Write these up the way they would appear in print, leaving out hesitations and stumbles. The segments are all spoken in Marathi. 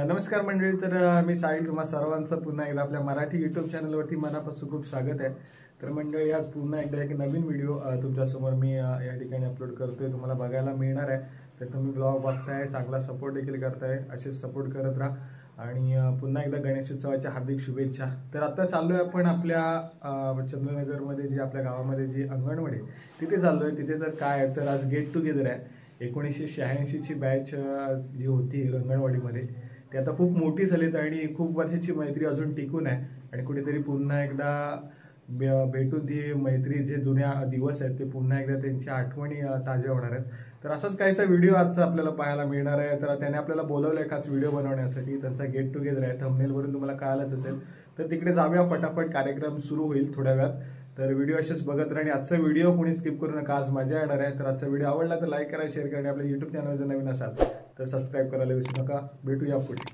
नमस्कार मंडळी, तर मी साहिल तुम्हा सर्वांचं पुन्हा एकदा आपल्या मराठी यूट्यूब चॅनलवरती मनापासून खूप स्वागत आहे। तर मंडळी आज पुन्हा एकदा एक नवीन व्हिडिओ तुमच्यासमोर मी या ठिकाणी अपलोड करतोय, तुम्हाला बघायला मिळणार आहे। तर तुम्ही ब्लॉग बघताय, चांगला सपोर्ट देखील करताय, असेच सपोर्ट करत राहा आणि पुन्हा एकदा गणेशोत्सवाच्या हार्दिक शुभेच्छा। तर आता चाललोय आपण आपल्या चंद्रनगरमध्ये जी आपल्या गावामध्ये जी अंगणवाडी तिथे चाललोय। तिथे तर काय आहे तर आज गेट टुगेदर आहे। 1986 ची बॅच जी होती अंगणवाडीमध्ये ती आता खूप मोठी झालीत आणि खूप वर्षाची मैत्री अजून टिकून आहे आणि कुठेतरी पुन्हा एकदा भेटून ती मैत्री जे जुन्या दिवस आहेत ते पुन्हा एकदा त्यांच्या आठवणी ताज्या होणार आहेत। तर असाच काहीसा व्हिडिओ आजचा आपल्याला पाहायला मिळणार आहे। तर त्याने आपल्याला बोलवलंय खास व्हिडिओ बनवण्यासाठी, त्यांचा गेट टुगेदर आहे, थंबनेलवरून तुम्हाला कळालंच असेल। तर तिकडे जाऊया, फटाफट कार्यक्रम सुरू होईल थोड्या वेळात। तर व्हिडिओ असेच बघत राहा आणि आजचा व्हिडिओ कोणी स्किप करू नका, आज मजा येणार आहे। तर आजचा व्हिडिओ आवडला तर लाईक करा, शेअर करा आणि आपल्या यूट्यूब चॅनल जर नवीन असाल तर सबस्क्राईब करायला विसरू नका। भेटूया पुढे।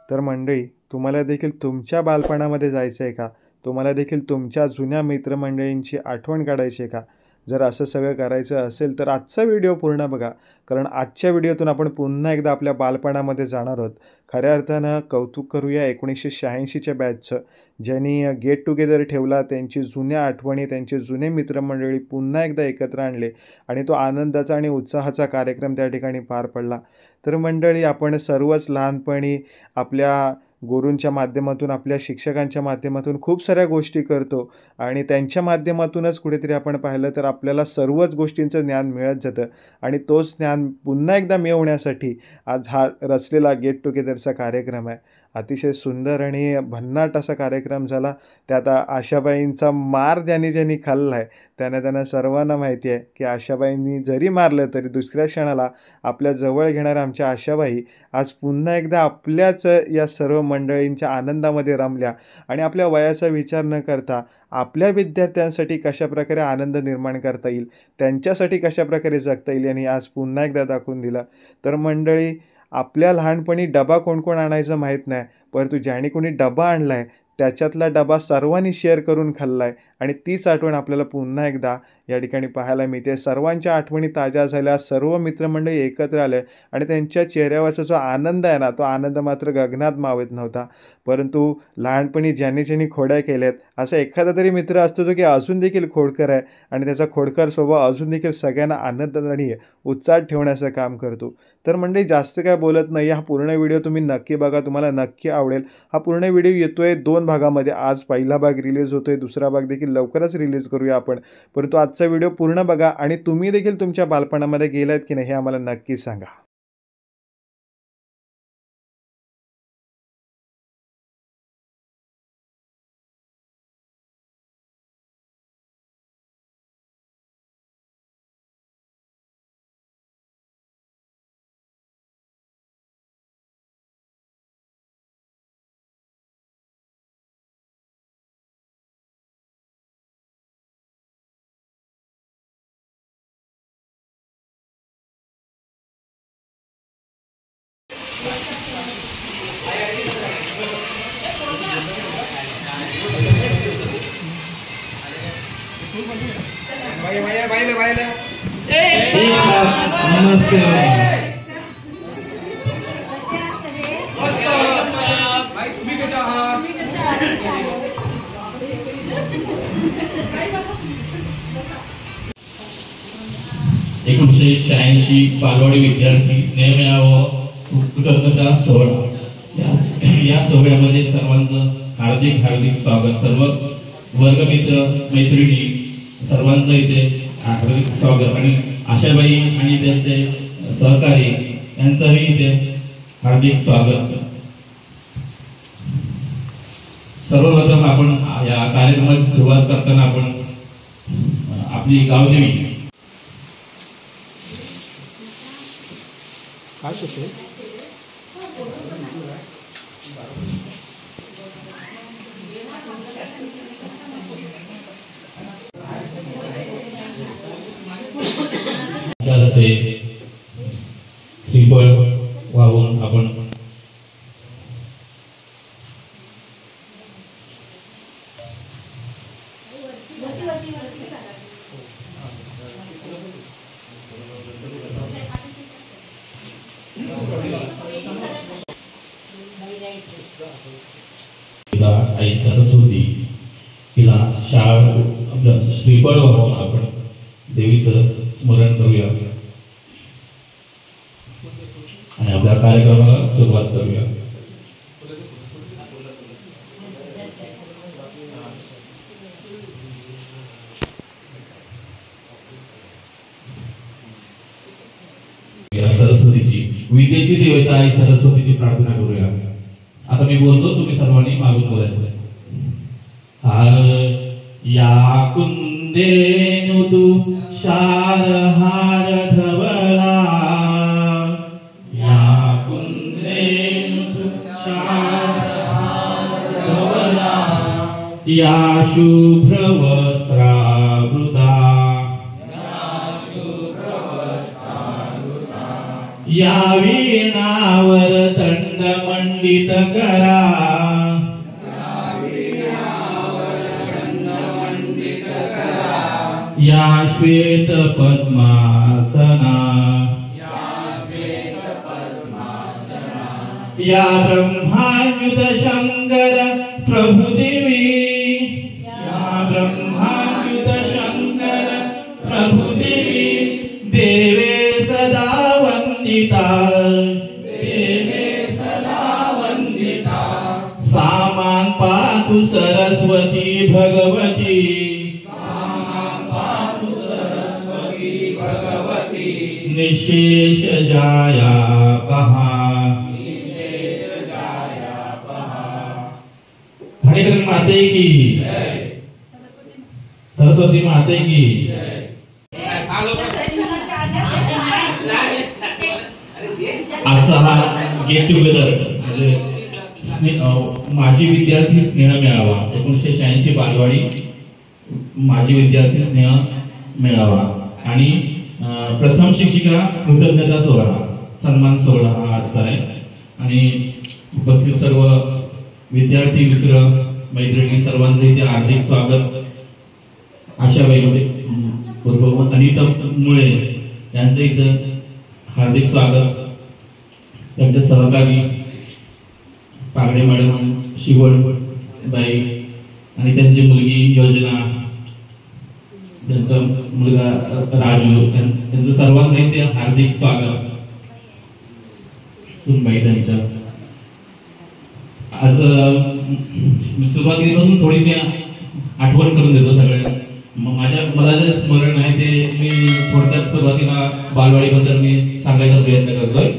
तर मंडळी, तुम्हाला देखील तुमच्या बालपणामध्ये जायचं आहे का? तुम्हाला देखील तुमच्या जुन्या मित्रमंडळींची आठवण काढायची आहे का? जर असं सगळं करायचं असेल तर आजचा व्हिडिओ पूर्ण बघा, कारण आजच्या व्हिडिओतून आपण पुन्हा एकदा आपल्या बालपणामध्ये जाणार आहोत। खऱ्या अर्थानं कौतुक करूया 1986च्या बॅचचं, ज्यांनी गेट टुगेदर ठेवला, त्यांची जुन्या आठवणी, त्यांचे जुने मित्रमंडळी पुन्हा एकदा एकत्र आणले आणि तो आनंदाचा आणि उत्साहाचा कार्यक्रम त्या ठिकाणी पार पडला। तर मंडळी, आपण सर्वच लहानपणी आपल्या गुरूंच्या माध्यमातून, आपल्या शिक्षकांच्या माध्यमातून खूप साऱ्या गोष्टी करतो आणि त्यांच्या माध्यमातूनच कुठेतरी आपण पाहिलं तर आपल्याला सर्वच गोष्टींचं ज्ञान मिळत जातं आणि तोच ज्ञान पुन्हा एकदा मिळवण्यासाठी आज हा रचलेला गेट टुगेदरचा कार्यक्रम आहे। अतिशय सुंदर आणि भन्नाट असा कार्यक्रम झाला। त्यात आशाबाईंचा मार ज्यांनी खाल्ला आहे त्यांना सर्वांना माहिती आहे की आशाबाईंनी जरी मारलं तरी दुसऱ्या क्षणाला आपल्या जवळ घेणाऱ्या आमच्या आशाबाई आज पुन्हा एकदा आपल्याच या सर्व मंडळींच्या आनंदामध्ये रमल्या आणि आपल्या वयाचा विचार न करता आपल्या विद्यार्थ्यांसाठी कशाप्रकारे आनंद निर्माण करता येईल, त्यांच्यासाठी कशाप्रकारे जगता येईल यांनी आज पुन्हा एकदा दाखवून दिलं। तर मंडळी, आपल्या लहानपणी डबा कोण कोण आणायचं माहीत नाही, परंतु ज्याने कोणी डबा आणलाय त्याच्यातला डबा सर्वांनी शेअर करून खाल्लाय आणि तीच आठवण आपल्याला पुन्हा एकदा या ठिकाणी पाहायला मिळते। सर्वांच्या आठवणी ताज्या झाल्या, सर्व मित्रमंडळी एकत्र आले आणि त्यांच्या चेहऱ्यावरचा जो आनंद आहे ना, तो आनंद मात्र गगनात मावत नव्हता। परंतु लहानपणी ज्यांनी खोड्या केल्यात असा एखादा तरी मित्र असतो जो की अजून देखील खोडकर आहे आणि त्याचा खोडकर स्वभाव अजून देखील सगळ्यांना आनंद आणि उत्साहात ठेवण्याचं काम करतो। तर म्हणजे जास्त काय बोलत नाही, हा पूर्ण व्हिडिओ तुम्ही नक्की बघा, तुम्हाला नक्की आवडेल। हा पूर्ण व्हिडिओ येतोय 2 भागामध्ये, आज पहिला भाग रिलीज होतोय, दुसरा भाग देखील लवकरच रिलीज करूया आपण। परंतु आजचा व्हिडिओ पूर्ण बघा आणि तुम्ही देखील तुमच्या बालपणामध्ये गेलात की नाही हे आम्हाला नक्की सांगा। बालवाडी विद्यार्थी स्नेहमेळा व कृतज्ञता सोहळा, या सोहळ्यामध्ये सर्वांचं हार्दिक हार्दिक स्वागत। सर्व वर्गमित्र मैत्रिणी सर्वांचं इथे हार्दिक स्वागत आणि आशाबाई आणि त्यांचे सहकारी यांचंही इथे हार्दिक स्वागत। सर्वप्रथम आपण या कार्यक्रमाची सुरुवात करताना आपण आपली गावदेवी काय होते असते श्रीफळ वाहून आपण आई सरस्वती तिला आपलं श्रीफळ वाहून आपण देवीचं स्मरण करूया आणि आपल्या कार्यक्रमाला सुरुवात करूया. सरस्वतीची विद्येची देवता आई सरस्वतीची प्रार्थना करूया. आता मी बोलतो, तुम्ही सर्वांनी मागून बोलायचं. या कुंदेनु तू शारहार धवला, या कुंदेनु तू शारहार धवला, या शुभ्र वस्त्रावृता, या वीणावर दंडमंडित करा, या श्वेत पद्मासना, या ब्रह्माच्युत शंकर प्रभुदेवी, या ब्रह्माच्युत शंकर प्रभुदेवी, देवे सदा वंदिता, देवे सदा वंदिता, सामान पातु सरस्वती भगवती, निशेष जाया पहा, खानेकर माते की, सरस्वती माते की. आजचा हा गेट टुगेदर म्हणजे माजी विद्यार्थी स्नेह मेळावा 1986 बालवाडी माजी विद्यार्थी स्नेह मेळावा आणि प्रथम शिक्षिका कृतज्ञता सोहळा सन्मान सोहळा हा आजचा आहे. आणि उपस्थित सर्व विद्यार्थी मित्र मैत्रिणी सर्वांचं इथे हार्दिक स्वागत. आशाबाई पूर्व अनिता मुळे यांचं इथं हार्दिक स्वागत. त्यांचे सहकारी पागडे मॅडम, शिवणबाई आणि त्यांची मुलगी योजना, त्यांचा मुलगा राजू, त्यांचं सर्वांचं इथे हार्दिक स्वागत. सुनबाई त्यांच्या आज सुरुवातीपासून थोडीशी आठवण करून देतो सगळ्यांना. मला जे स्मरण आहे ते मी थोडक्यात सुरुवातीला बालवाडीबद्दल मी सांगायचा प्रयत्न करतोय.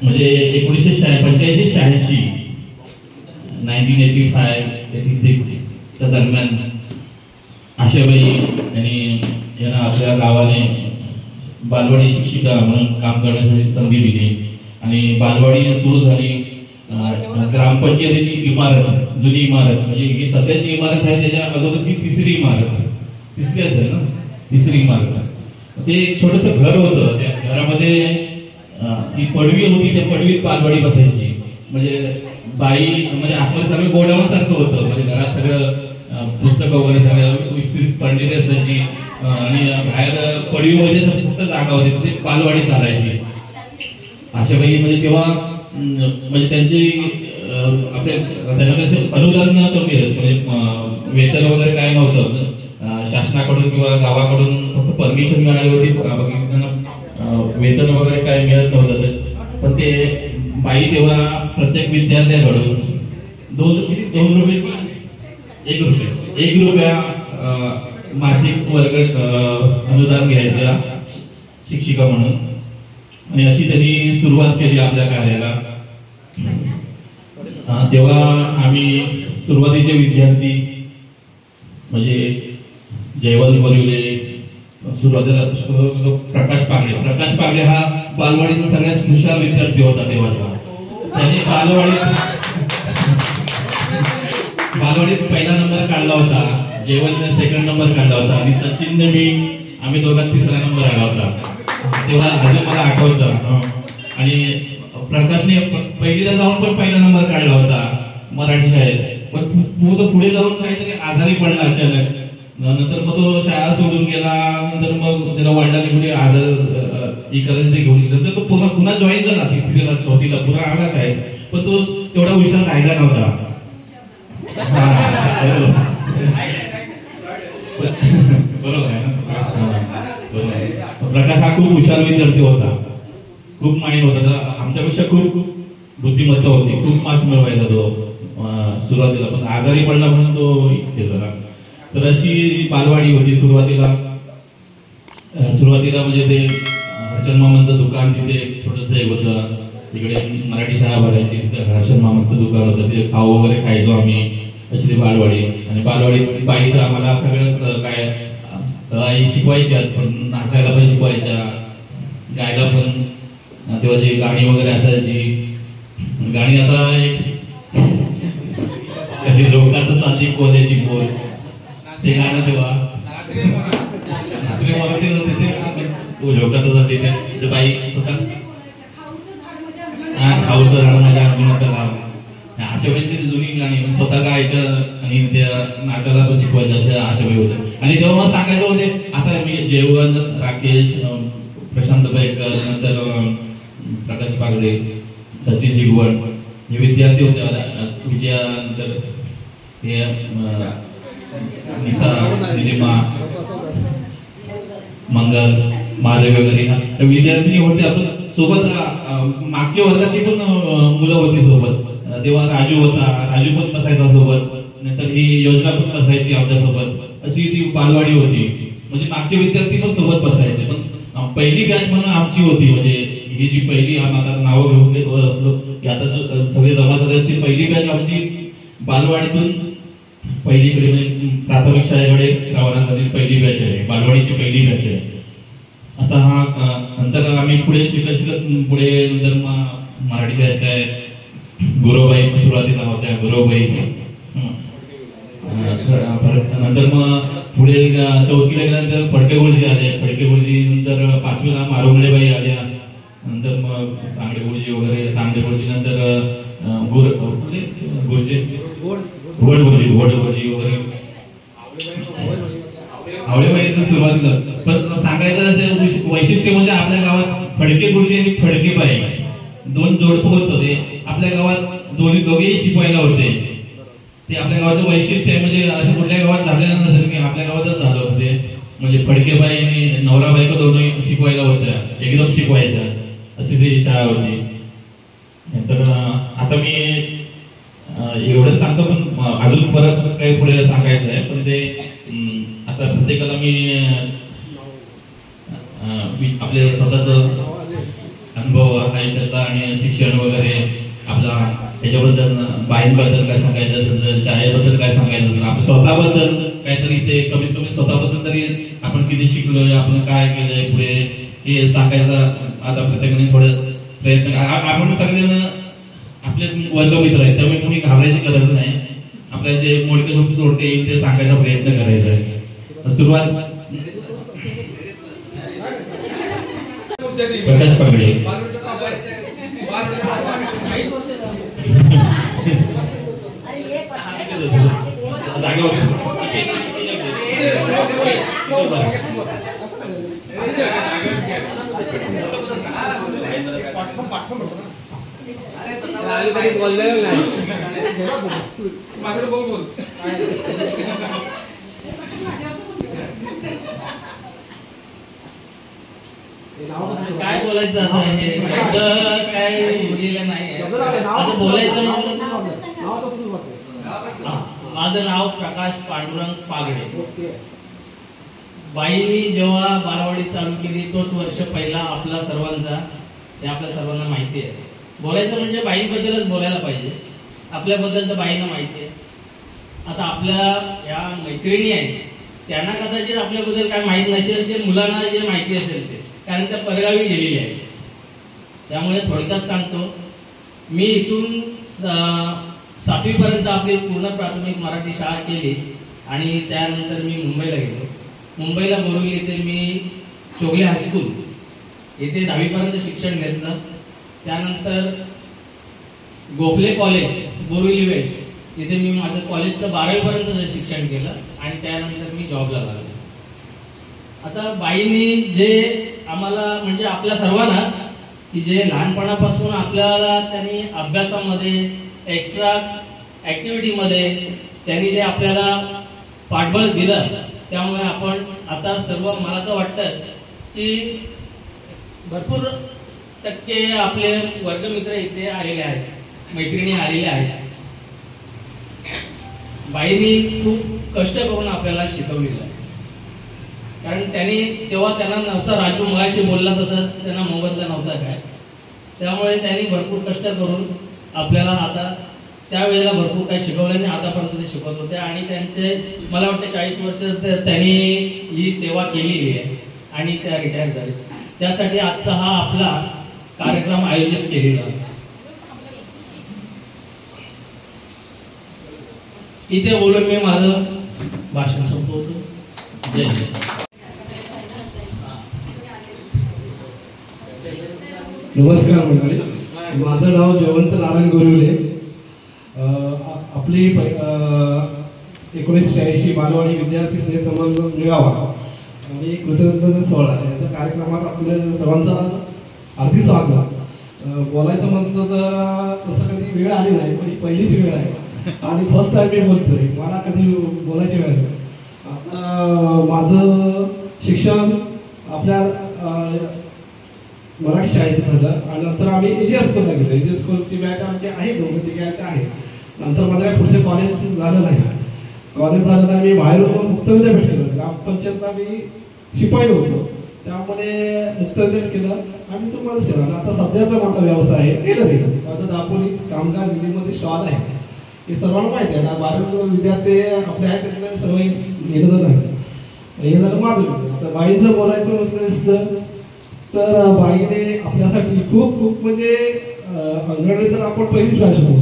म्हणजे 1985-86 1985-86 च्या दरम्यान आशाबाई यांना आपल्या गावाने बालवाडी शिक्षिका म्हणून काम करण्यासाठी संधी दिली आणि बालवाडी सुरू झाली. ग्रामपंचायतीची इमारत, जुनी इमारत, म्हणजे ही सध्याची इमारत आहे त्याच्या अगोदरची तिसरी असेल ना, तिसरी इमारत. ते एक छोटस घर होतं. त्या घरामध्ये ती पडवी होती, त्या पडवीत बालवाडी बसायची. म्हणजे बाई म्हणजे आपलं सगळं गोडाऊन सारखं होतं. म्हणजे घरात सगळं पुस्तकं वगैरे सगळं विस्तृत पडलेली असायची आणि बाहेर पडवीमध्ये फक्त जागा होती, ते बालवाडी चालायची. आशाबाई म्हणजे तेव्हा म्हणजे त्यांची त्यांना कसं अनुदान नव्हतं मिळत, म्हणजे वेतन वगैरे काय नव्हतं शासनाकडून किंवा गावाकडून, फक्त परमिशन मिळाली होती. वेतन वगैरे काय मिळत नव्हतं. पण ते बाई तेव्हा प्रत्येक विद्यार्थ्याकडून 2 रुपये 1 रुपया मासिक वर्ग अनुदान घ्यायच्या शिक्षिका म्हणून. आणि अशी त्यांनी सुरुवात केली आपल्या कार्याला. तेव्हा आम्ही सुरुवातीचे विद्यार्थी म्हणजे जयवंत बोरिवले, सुरुवातीला प्रकाश पागडे हा बालवाडीचा सगळ्यात हुशार विद्यार्थी होता तेव्हाचा. त्याने बालवाडीत पहिला नंबर काढला होता, जयवंतने सेकंड नंबर काढला होता आणि सचिनने आम्ही दोघांत तिसरा नंबर आला होता. तेव्हा अजून मला आठवतं. आणि प्रकाशने पहिलीला जाऊन पण पहिला नंबर काढला होता मराठी शाळेत. पण तो पुढे जाऊन काहीतरी आजारी पडला अचानक. नंतर मग तो शाळा सोडून गेला. नंतर मग त्याला वडिलांनी कुठे आजार करायचं ते घेऊन गेलं. तर तो पुन्हा जॉईन झाला तिसरीला चौथीला, पुन्हा आला शाळेत. पण तो तेवढा हुशार राहिला नव्हता. बरोबर आहे ना. प्रकाश हा खूप हुशार विद्यार्थी होता, खूप माइंड होता, आमच्यापेक्षा खूप बुद्धिमत्ता होती, खूप मार्क्स मिळवायचा तो सुरुवातीला. पण आजारी पडला म्हणून तो हे झाला. तर अशी बालवाडी होती सुरुवातीला. म्हणजे ते हर्षण मामांचं दुकान तिथे छोटंसं एक होतं. तिकडे मराठी शाळा भरायची, तिथे हर्षण मामांचं दुकान होतं, तिथे खाऊ वगैरे खायचो आम्ही. अशी ती बालवाडी. आणि बालवाडीत बाई तर आम्हाला सगळंच काय आई शिकवायच्या, पण नाचायला पण शिकवायच्या, गायला पण. तेव्हा जी गाणी वगैरे असायची, गाणी आता एक कशी झोपतातच चालली कोल्याची बोल, ते गाणं तेव्हा नाचरे मला ते झोपतातच जाते ते बाई स्वतः खाऊचं झाड माझ्या अंगणात. अशा वेळेची जुनी गाणी स्वतः गायच्या आणि त्या नाचाला तो शिकवायच्या अशा वेळी होते. आणि तेव्हा मला सांगायचं होते, आता मी जयवंत, राकेश, प्रशांत पैकर, नंतर प्रकाश पागडे, सचिन शिगवण हे विद्यार्थी होते. विजयानंतर हे नीता, निलिमा, मंगल, माले वगैरे विद्यार्थी होते. आपण सोबत मागच्या वर्गातली पण मुलं होती सोबत. तेव्हा राजू पण बसायचा सोबत. नंतर ही योजना पण बसायची आमच्या सोबत. अशी ती बालवाडी होती. म्हणजे मागचे विद्यार्थी पण सोबत बसायचे. पण पहिली बॅच म्हणून आमची होती. म्हणजे ही जी पहिली आता नावं घेऊन घेत असलो की आता सगळे जमा झाले, ती पहिली बॅच आमची बालवाडीतून पहिलीकडे म्हणजे प्राथमिक शाळेकडे रवाना झालेली पहिली बॅच आहे, बालवाडीची पहिली बॅच आहे. असा हा. नंतर आम्ही पुढे शिकत पुढे नंतर मराठी शाळेत काय गुरुबाई सुरुवातीला होत्या, गुरुबाई. नंतर मग पुढे चौथीला गेल्यानंतर फडके गुरुजी आले, फडके गुरुजी. नंतर पाचवीला मारुंगडेबाई आल्या. नंतर मग सांगडे गुरुजी वगैरे, सांगडे गुरुजी. नंतर गुरुजी घोड गुरुजी वगैरे, आवडेबाई सुरुवातीला. पण सांगायचं असे वैशिष्ट्य म्हणजे आपल्या गावात फडके गुरुजी आणि फडके बाई दोन जोडपं होतं. ते आपल्या गावात दोघेही शिकवायला होते. ते आपल्या गावाचं वैशिष्ट्य आहे. म्हणजे असं कुठल्या गावात झालेलं नसेल की आपल्या गावातच झालं होतं ते. म्हणजे फडकेबाई आणि नवरा बायको दोन्ही शिकवायला होत्या, एकदम शिकवायच्या. अशी ती शाळा होती. तर आता मी एवढंच सांगतो, पण अजून परत काही पुढे सांगायचं आहे. पण ते आता प्रत्येकाला मी आपले स्वतःच अनुभव आयुष्यातला आणि शिक्षण वगैरे आपला त्याच्याबद्दल, बाईंबद्दल काय सांगायचं असेल तर, शाळेबद्दल काय सांगायचं असेल, आपल्या स्वतःबद्दल काहीतरी, ते कमीत कमी स्वतःबद्दल तरी आपण किती शिकलोय, आपण काय केलंय पुढे हे सांगायचा आता प्रत्येकाने थोडं प्रयत्न. आपण सगळेजण आपले वर्गमित्र आहेत, त्यामुळे कोणी घाबरायची गरज नाही. आपल्या जे मोडके तोडके येईल ते सांगायचा प्रयत्न करायचा आहे. सुरुवात प्रकाश पागडे. काय बोलायचं आता, हे शब्द काय बोललेलं नाही. आता बोलायचं माझं नाव प्रकाश पांडुरंग पागडे. बाईंनी जेव्हा बालवाडी चालू केली तोच वर्ष पहिला आपला सर्वांचा, ते आपल्या सर्वांना माहिती आहे. बोलायचं म्हणजे बाईंबद्दलच बोलायला पाहिजे. आपल्याबद्दल तर बाईंना माहिती आहे. आता आपल्या या मैत्रिणी आहेत त्यांना कदाचित आपल्याबद्दल काय माहीत नसेल, जे मुलांना जे माहिती असेल ते, कारण त्या परगावी गेलेली आहेत. त्यामुळे थोडक्यात सांगतो, मी इथून 7वी पर्यंत आपली पूर्ण प्राथमिक मराठी शाळा केली आणि त्यानंतर मी मुंबईला गेलो. मुंबईला बोरिवली येथे मी चोगले हायस्कूल येथे 10वी पर्यंत शिक्षण घेतलं. त्यानंतर गोखले कॉलेज बोरिवली वेस्ट तिथे मी माझं कॉलेजचं 12वी पर्यंत शिक्षण केलं आणि त्यानंतर मी जॉबला लागलो. आता बाईंनी जे आम्हाला म्हणजे आपल्या सर्वांनाच की जे लहानपणापासून आपल्याला त्यांनी अभ्यासामध्ये एक्स्ट्रा ॲक्टिव्हिटीमध्ये त्यांनी जे आपल्याला पाठबळ दिलं, त्यामुळे आपण आता सर्व मला तर वाटतं की भरपूर टक्के आपले वर्गमित्र इथे आलेले आहेत, मैत्रिणी आलेल्या आहेत. बाईंनी खूप कष्ट करून आपल्याला शिकवलेलं आहे, कारण त्यांनी तेव्हा त्यांना नव्हता, राजू मगाशी बोलला तसंच त्यांना मोबदला नव्हता काय, त्यामुळे त्यांनी भरपूर कष्ट करून आपल्याला आता त्यावेळेला भरपूर काही शिकवलं आणि आतापर्यंत ते शिकवत होते. आणि त्यांचे मला वाटतं 40 वर्ष त्यांनी ही सेवा केलेली आहे आणि त्या रिटायर झाले. त्यासाठी आजचा हा आपला कार्यक्रम आयोजित केलेला आहे. इथे बोलून मी माझं भाषण संपवतो. जय हिंद. नमस्कार मंडळी, माझं नाव जयवंत नारायण गोरिवले. आपली 1986 बालवाडी विद्यार्थी स्नेह संबंध मेळावा आणि कृतज्ञता सोहळा याच्या कार्यक्रमात आपल्या सर्वांचा हार्दिक स्वागत. बोलायचं म्हणतो तर तसं कधी वेळ आली नाही, पण ही पहिलीच वेळ आहे आणि फर्स्ट टाइम मी बोलतोय, मला कधी बोलायची वेळ आहे. आता माझं शिक्षण आपल्या मराठी शाळेत झालं आणि नंतर आम्ही एजीएस स्कूलला गेलो. एजीएस स्कूलची बॅच आमची आहे, 2-3 आहे. नंतर माझं काय पुढचे कॉलेज झालं नाही. कॉलेज झालं नाही, मी बाहेरून मुक्त विद्यापीठ केलं. ग्रामपंचायतला मी शिपाई होतो, त्यामुळे मुक्त विद्यापीठ केलं आणि तो माझं सेवा. आता सध्याचा माझा व्यवसाय आहे टेलरिंग. माझं दापोली कामगार दिल्लीमध्ये स्टॉल आहे, हे सर्वांना माहिती आहे ना. 12 विद्यार्थी आपले आहेत, त्यातले सर्व निघत नाही. हे झालं माझं. आता बाईंचं बोलायचं म्हटलं तर बाईने आपल्यासाठी खूप खूप म्हणजे अंगणवाडी तर आपण पहिलीच बॅच होतो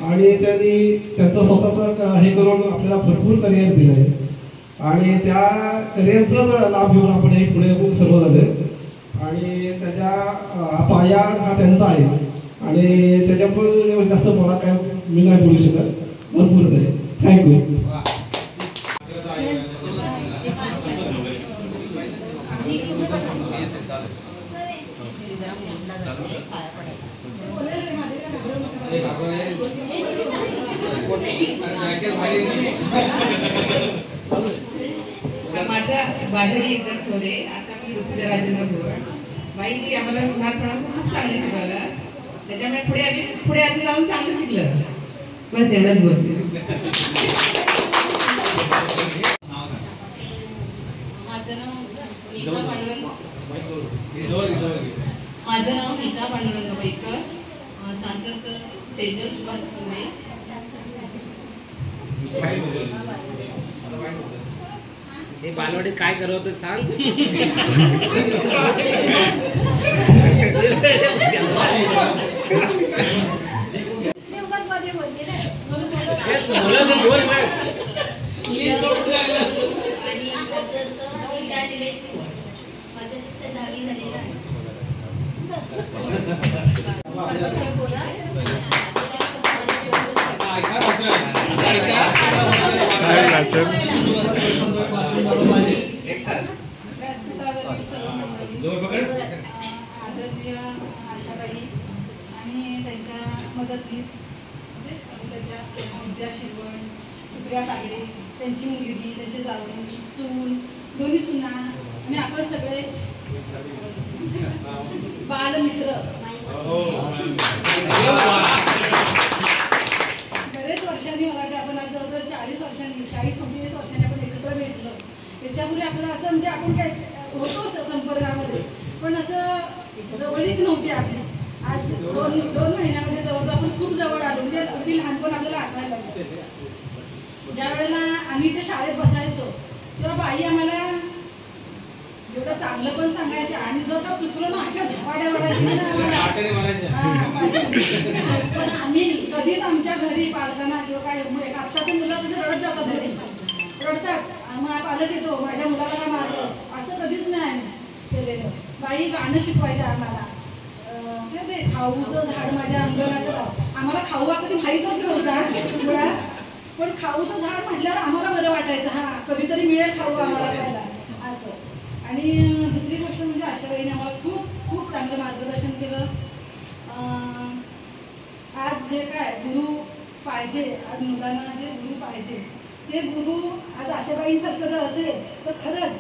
आणि त्यांनी त्यांचा स्वतःचा हे करून आपल्याला भरपूर करिअर दिलं आहे आणि त्या करिअरचा लाभ घेऊन आपण हे पुढे खूप सर्व झाले आणि त्याच्या पाया हा त्यांचा आहे आणि त्याच्यामुळे जास्त मला काय मी नाही बोलू शकत. भरपूर झाले. थँक्यू. माझा बाजरी एकदम थोडे आता मी ऋतुजा राजेंद्र भोर. बाईंनी आम्हाला लहानपणापासून खूप चांगलं शिकवलं, त्याच्यामुळे पुढे आम्ही जाऊन चांगलं शिकलं. बस एवढंच बोलते. माझं नाव नीता पांडुरंग बैकर, सासरचं सेजल सुभाष कुंभे. हे बालवाडीत काय करत होते सांग. आदरणीय आशाबाई आणि त्यांच्या मदतनीस त्यांच्या विद्या शिरवण, सुप्रिया कागडे, त्यांची मुलगी, त्यांचे जावई, सून, दोन्ही सुना आणि आपण सगळे बालमित्र. बरेच वर्षांनी मला वाटतं आपण आज जवळजवळ 40-45 वर्षांनी आपण एकत्र भेटलो. त्याच्यामुळे आपल्याला असं म्हणजे आपण काय होतो संपर्कामध्ये, पण असं जवळीक नव्हती आपली. आज 2 महिन्यामध्ये जवळजवळ आपण खूप जवळ आलो, म्हणजे अगदी लहानपण आपल्याला आठवायला लागलं. ज्या वेळेला आम्ही ते शाळेत बसायचो तेव्हा बाई आम्हाला एवढं चांगलं पण सांगायचे आणि जर का चुकलं ना अशा झपाट्या पण आम्ही कधीच आमच्या घरी पालकांना किंवा काय आत्ताच्या मुलं कसं रडत जातात घरी रडतात मग पालक येतो माझ्या मुलाला काय मारलं असं कधीच नाही आम्ही केलेलं. बाई गाणं शिकवायचं आम्हाला काय ते खाऊचं झाड माझ्या अंगणात आम्हाला खाऊ कधी माहीतच नव्हता पण खाऊचं झाड म्हटल्यावर आम्हाला बरं वाटायचं हा कधीतरी मिळेल खाऊ आम्हाला खायला असं. आणि दुसरी गोष्ट म्हणजे आशाबाईने आम्हाला खूप खूप चांगलं मार्गदर्शन केलं. आज जे काय गुरु पाहिजे आज मुलांना जे गुरु पाहिजे ते गुरु आज आशाबाईंसारखं जर असेल तर खरंच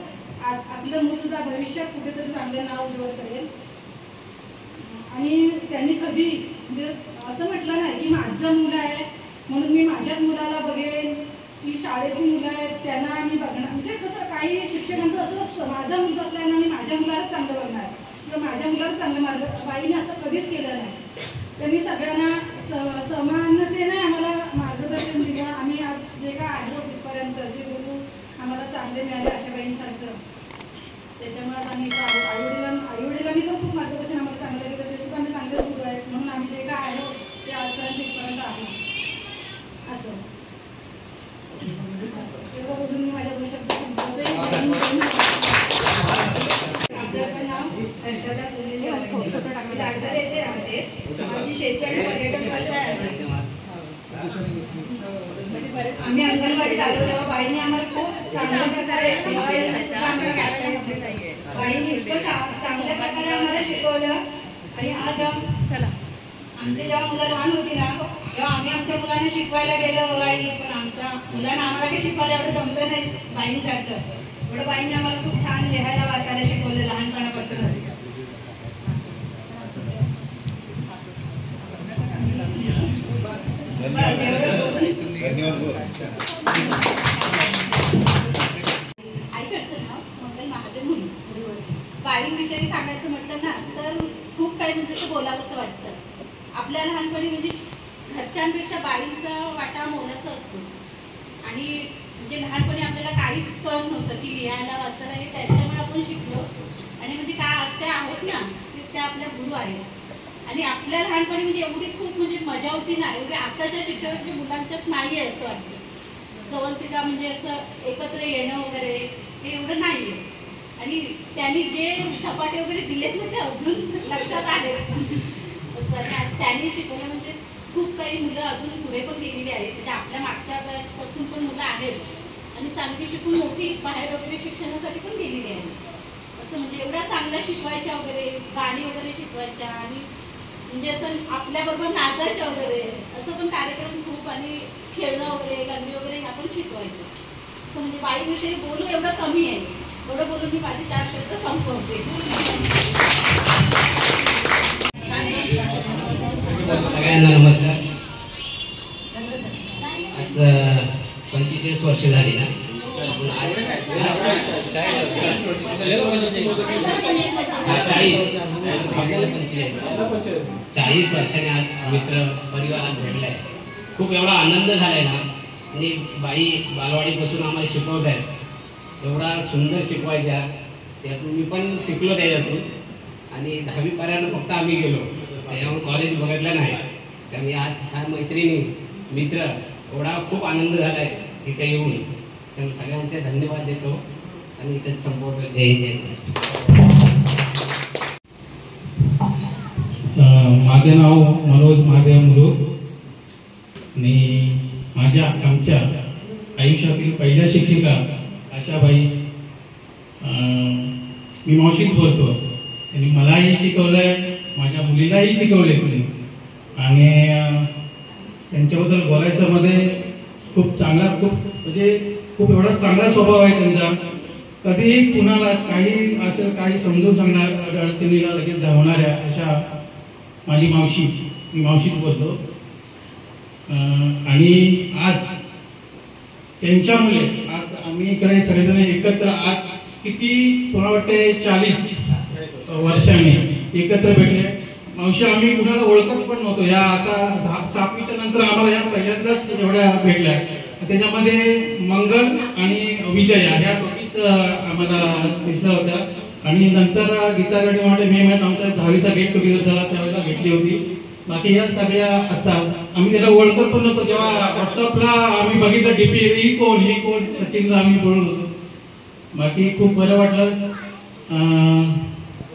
आज आपलं मूल सुद्धा भविष्यात कुठेतरी चांगलं नाव उज्ज्वल करेल. आणि त्यांनी कधी म्हणजे असं म्हटलं नाही की माझं मुलं आहे म्हणून मी माझ्याच मुलाला बघेन की शाळेतली मुलं आहेत त्यांना मी बघणार म्हणजे कसं काही शिक्षकांचं असं असतं माझा मुलगा असल्यानं मी माझ्या मुलालाच चांगलं बघणार किंवा माझ्या मुलाला चांगलं मार्ग. बाईने असं कधीच केलं नाही. त्यांनी सगळ्यांना समानतेने आम्हाला मार्गदर्शन दिलं. आम्ही आज जे काय आहे तिथपर्यंत जे गुरु आम्हाला चांगले मिळाले आशाबाईंसारखं त्याच्यामुळे आम्ही आईवडिलांनी पण खूप मार्गदर्शन आम्हाला चांगलं केलं ते सुद्धा आम्ही चांगले गुरु आहेत म्हणून आम्ही जे काय आहे ते आजपर्यंत इथपर्यंत आहे असं. बोलून मी माझ्या शब्द संपवते. माझं नाव हर्षदा सुनील लागणार येथे राहते. माझी शेती आणि पर्यटन व्यवसाय आहे. आम्ही अंगणवाडीत आलो तेव्हा बाईने आम्हाला खूप चांगल्या प्रकारे बाईने इतकं चांगल्या प्रकारे आम्हाला शिकवलं. आणि आज आमची जेव्हा मुलं लहान होती ना तेव्हा आम्ही आमच्या मुलांना शिकवायला गेलो बाई पण आमच्या मुलांना आम्हाला काही शिकवायला एवढं जमलं नाही बाईंसारखं. एवढं बाईंनी आम्हाला खूप छान लिहायला वाचायला शिकवलं लहानपणापासूनच. आईकडचं नाव मंगल महादेव म्हणून. बाईंविषयी सांगायचं म्हटलं ना तर खूप काही म्हणजे असं बोलावंसं वाटतं. आपल्या लहानपणी म्हणजे घरच्यांपेक्षा बाईंचा वाटा मोलाचा असतो. आणि म्हणजे लहानपणी आपल्याला काहीच कळत नव्हतं की लिहायला वाचायला हे त्याच्यामुळे आपण शिकलो. आणि म्हणजे काय आज त्या आहोत ना ते त्या आपल्या गुरु आहेत. आणि आपल्या लहानपणी म्हणजे एवढी खूप म्हणजे मजा होती ना एवढी आताच्या शिक्षकांच्या मुलांच्यात नाही आहे असं वाटतं. जवळचिका म्हणजे असं एकत्र येणं वगैरे हे एवढं नाही आहे. आणि त्यांनी जे धपाटे वगैरे दिलेत ना ते अजून लक्षात आले. त्यांनी शिकवलं म्हणजे खूप काही मुलं अजून पुढे पण गेलेली आहेत. म्हणजे आपल्या मागच्या बॅचपासून पण मुलं आहेत आणि चांगली शिकून मोठी बाहेर वगैरे शिक्षणासाठी पण गेलेली आहेत. असं म्हणजे एवढ्या चांगल्या शिकवायच्या वगैरे गाणी वगैरे शिकवायच्या आणि म्हणजे असं आपल्याबरोबर नाचायच्या वगैरे असं पण कार्यक्रम खूप आणि खेळणं वगैरे गाणी वगैरे ह्या पण शिकवायच्या. असं म्हणजे बाईविषयी बोलू एवढं कमी आहे. एवढं बोलून मी माझे 4 शब्द संपवते. सगळ्यांना नमस्कार. आज 25 वर्ष झाली ना. आज 40 वर्षाने आज मित्र परिवारात भेटलाय. खूप एवढा आनंद झालाय ना. आणि बाई बालवाडीपासून आम्हाला शिकवत आहेत. एवढा सुंदर शिकवायच्या त्यातून मी पण शिकलो त्याच्यातून. आणि 10वी पर्यंत फक्त आम्ही गेलो त्याच्यामुळे कॉलेज बघितलं नाही. त्यामुळे आज ह्या मैत्रिणी मित्र एवढा खूप आनंद झाला आहे इथे येऊन. त्यामुळे सगळ्यांचे धन्यवाद देतो आणि इथेच संपवतो. जय जय. माझे नाव मनोज महादेव मुलू आणि आमच्या आयुष्यातील पहिल्या शिक्षिका आशाबाई. मी मावशीच बोलतो. त्यांनी मलाही शिकवलंय माझ्या मुलीलाही शिकवले तुम्ही. आणि त्यांच्याबद्दल बोलायचं मध्ये खूप चांगला खूप एवढा चांगला स्वभाव आहे त्यांचा. कधीही कुणाला काही असं काही समजून सांगणार अडचणीला लगेच धावणाऱ्या अशा माझी मावशी. मी मावशीच बोलतो. आणि आज त्यांच्यामुळे आज आम्ही इकडे सगळेजण एकत्र आज किती मला वाटते 40 वर्षांनी एकत्र भेटले. मावशी आम्ही कुणाला ओळखत पण नव्हतो. या आता 7वीच्या नंतर आम्हाला या पहिल्यांदाच एवढ्या भेटल्या. त्याच्यामध्ये मंगल आणि विजया ह्या दोघीच आम्हाला दिसल्या होत्या. आणि नंतर गीता गडेवाडे मे महिन्यात आमच्या 10वीचा गेट टुगेदर झाला त्यावेळेला भेटली होती. बाकी या सगळ्या आता आम्ही त्याला ओळखत पण नव्हतो. जेव्हा व्हॉट्सअपला आम्ही बघितलं डीपी ही कोण सचिनला आम्ही बोलत होतो. बाकी खूप बरं वाटलं,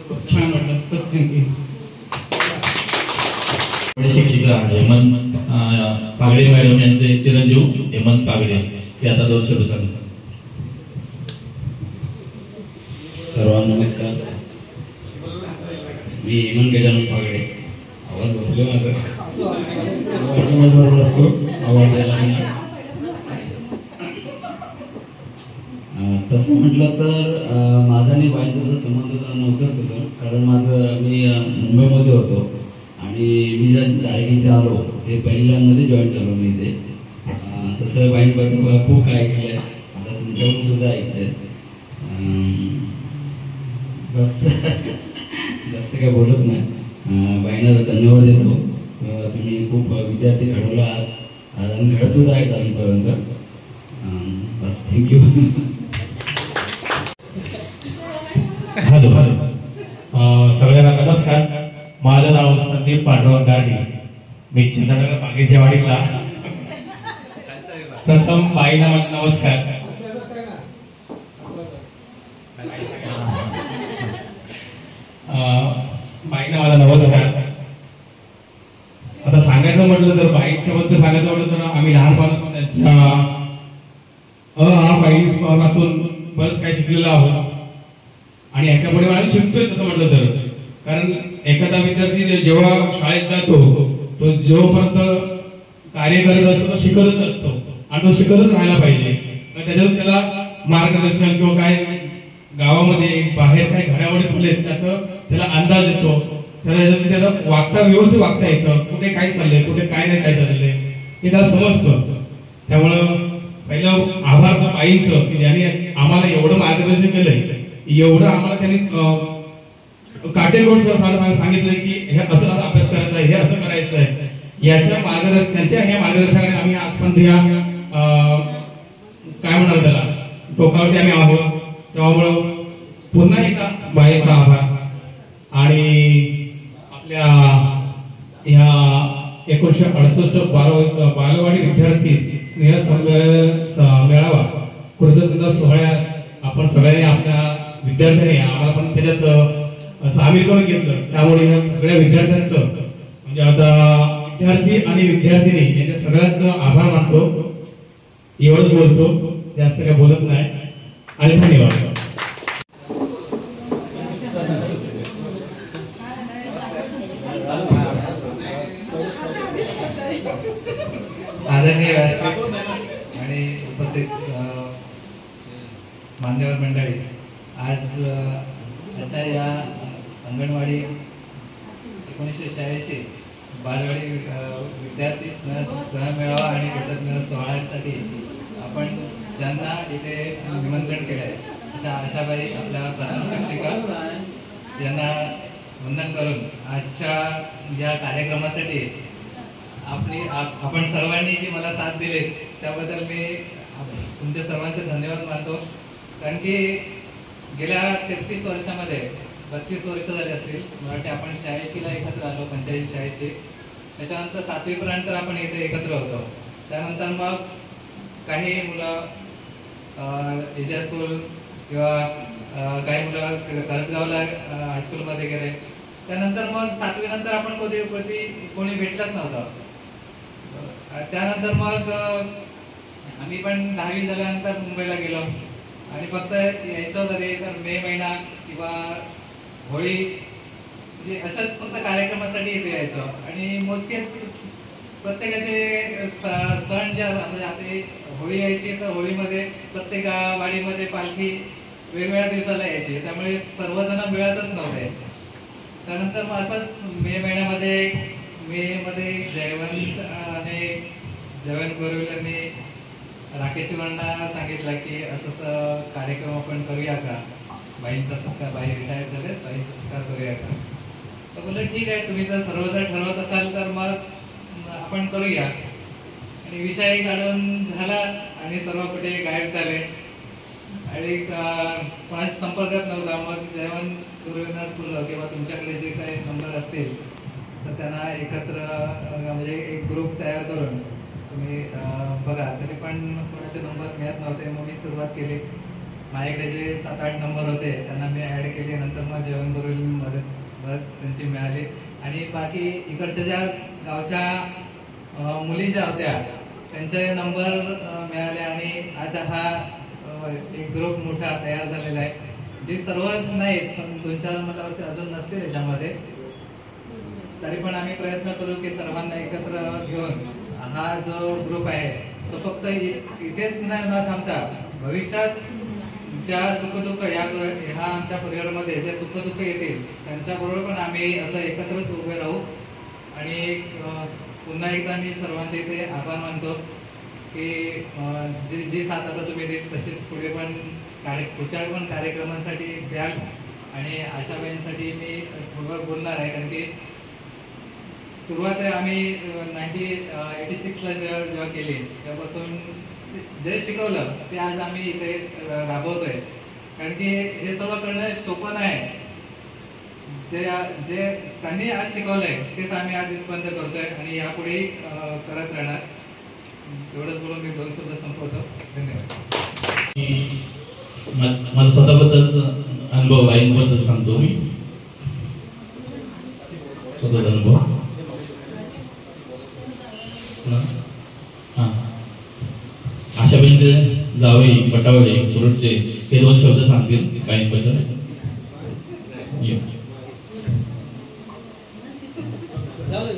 खूप छान वाटलं. थँक्यू. शिक्षिका हेमंत पागडे मॅडम यांचे चिरंजीव हेमंत पागडे हे आता 2 शब्द सांगतात. सर्वांना नमस्कार. मी हेमंत गजानन पागडे. आवाज बसले माझं बसतो आवाज द्यायला मला. तसं म्हटलं तर माझा आणि बाईंचा तर संबंध नव्हताच तसं, कारण मी मुंबईमध्ये होतो आणि मी ज्या डायरेक्ट इथे आलो ते पहिल्यांमध्ये जॉईन झालो मी इथे. तसं बाईंबद्दल खूप काय ऐकलं आहे, आता तुमच्याकडून सुद्धा ऐकतंय. जास्त काय बोलत नाही. बाईंना धन्यवाद देतो. तुम्ही खूप विद्यार्थी घडवला आहात आणि घडत सुद्धा आहेत अजूनपर्यंत. बस थँक्यू. हॅलो सगळ्यांना नमस्कार. माझं नाव संदीप पांडुरंग गारडी. मी चंद्रनगर बागेच्या वाडीला. प्रथम बाईंना माझा नमस्कार. बाईंना माझा नमस्कार. आता सांगायचं म्हटलं तर बाईंच्या बद्दल सांगायचं म्हटलं तर आम्ही लहानपणापासून त्यांच्या पासून बरंच काही शिकलेलो आहोत आणि याच्यापुढे मला शिकतोय तसं म्हटलं तर. कारण एखादा विद्यार्थी जेव्हा शाळेत जातो तो जोपर्यंत कार्य करत असतो तो शिकतच असतो आणि तो शिकतच राहायला पाहिजे. त्याच्यातून त्याला मार्गदर्शन किंवा काय गावामध्ये बाहेर काय घडामोडी चालले त्याचा त्याला अंदाज येतो. त्याला व्यवस्थित वागता येतं. कुठे काय चाललंय कुठे काय नाही काय चाललंय हे त्याला समजतं. त्यामुळं पहिलं आभार बाईंचं की ज्यांनी आम्हाला एवढं मार्गदर्शन केलंय, एवढं आम्हाला त्यांनी काटेकोरसह सांगितलंय की हे असं अभ्यास करायचा आहे, हे असं करायचं आहे. त्यांच्या ह्या मार्गदर्शनाने आम्ही आजपर्यंत काय म्हणणार त्याला टोकावरती आम्ही आहोत. त्यामुळं पुन्हा एकदा बाईंचा आभार. आणि आपल्या ह्या 1968 बालवाडी विद्यार्थी स्नेह मेळावा कृतज्ञता सोहळ्यात आपण सगळ्यांनी आपल्या विद्यार्थ्यांनी आम्हाला पण त्याच्यात सामील करून घेतलं. त्यामुळे ह्या सगळ्या विद्यार्थ्यांचं म्हणजे आता विद्यार्थी आणि विद्यार्थिनी यांच्या सगळ्यांचं आभार मानतो. एवढंच बोलतो, जास्त काय बोलत नाही आणि धन्यवाद. आदरणीय व्यासपीठ आणि उपस्थित मान्यवर मंडळी, आज या अंगणवाडी 1986 बालवाडी विद्यार्थी सहमेळावा आणि कृतज्ञता सोहळ्यासाठी आपण ज्यांना इथे निमंत्रण केलं आहे अशा आशाबाई आपल्या प्रथम शिक्षिका यांना वंदन करून आजच्या या कार्यक्रमासाठी आपण सर्वांनी जी मला साथ दिली त्याबद्दल मी तुमच्या सर्वांचे धन्यवाद मानतो. कारण की गेल्या 33 वर्षामध्ये 32 वर्ष झाली असतील मला वाटते. आपण 86ला एकत्र आलो, 85-86. त्याच्यानंतर 7वी पर्यंत आपण इथे एकत्र होतो. त्यानंतर मग काही मुलं एजिया स्कूल किंवा काही मुलं करसगावला हायस्कूलमध्ये गेले. त्यानंतर मग 7वी नंतर आपण कोणी भेटलंच नव्हतं. त्यानंतर मग आम्ही पण 10वी झाल्यानंतर मुंबईला गेलो आणि फक्त यायचं जरी तर मे महिना किंवा होळी म्हणजे अशाच फक्त कार्यक्रमासाठी इथे यायचो. आणि मोजकेच प्रत्येकाचे सण जे म्हणजे आता होळी यायची तर होळीमध्ये प्रत्येक वाडीमध्ये पालखी वेगवेगळ्या दिवसाला यायची, त्यामुळे सर्वजण मिळतच नव्हते. त्यानंतर मग असंच मे मध्ये जेवण करून मी राकेश शिवांना सांगितलं की असं कार्यक्रम आपण करूया का, बाईंचा सत्कार, बाई रिटायर झाले, बाईंचा सत्कार करूया का. तर बोललं ठीक आहे, तुम्ही जर सर्वजण ठरवत असाल तर मग आपण करूया. आणि विषय काढून झाला आणि सर्व कुठे गायब झाले आणि कोणाच्या संपर्कात नव्हता. मग जेवण गुरुविनाच बोललं किंवा तुमच्याकडे जे काही नंबर असतील तर त्यांना एकत्र म्हणजे एक ग्रुप तयार करून तुम्ही बघा. तरी पण कोणाचे नंबर मिळत नव्हते. मग मी सुरुवात केली. माझ्याकडे जे 7-8 नंबर होते त्यांना मी ॲड केले. नंतर मग जेवण गुरुविन मदत त्यांची मिळाली आणि बाकी इकडच्या ज्या गावच्या मुली ज्या होत्या त्यांचे नंबर मिळाले आणि आज हा एक ग्रुप मोठा तयार झालेला आहे. जे सर्व नाहीत पण 2-4 मला वाटतं अजून नसतील याच्यामध्ये. तरी पण आम्ही प्रयत्न करू की सर्वांना एकत्र घेऊन हा जो ग्रुप आहे तो फक्त इथेच न थांबता भविष्यात ज्या सुखदुःख ह्या आमच्या परिवारामध्ये जे सुखदुःख येतील त्यांच्याबरोबर पण आम्ही असं एकत्रच उभे राहू. आणि पुन्हा एकदा मी सर्वांचे इथे आभार मानतो की जी साथ आता तुम्ही देत तशीच पुढे पण पुढच्या पण कार्यक्रमांसाठी द्याल. आणि आशाबाईंसाठी मी थोडं बोलणार आहे कारण की सुरुवात आम्ही 1986ला जेव्हा केली तेव्हापासून जे शिकवलं ते आज आम्ही इथे राबवतोय. कारण की हे सर्व करणं सोपं नाही. जे त्यांनी आज शिकवलंय तेच आम्ही आज इथपर्यंत करतोय आणि यापुढे करत राहणार. एवढंच बोलून मी 2 शब्द संपवतो. धन्यवाद. माझ्या स्वतःबद्दलचा अनुभव आईंबद्दल सांगतो मी. स्वतःचा अनुभव आशाबाईंचे जावई पटावळे कुरुडचे हे 2 शब्द सांगतील गायींबद्दल. झालं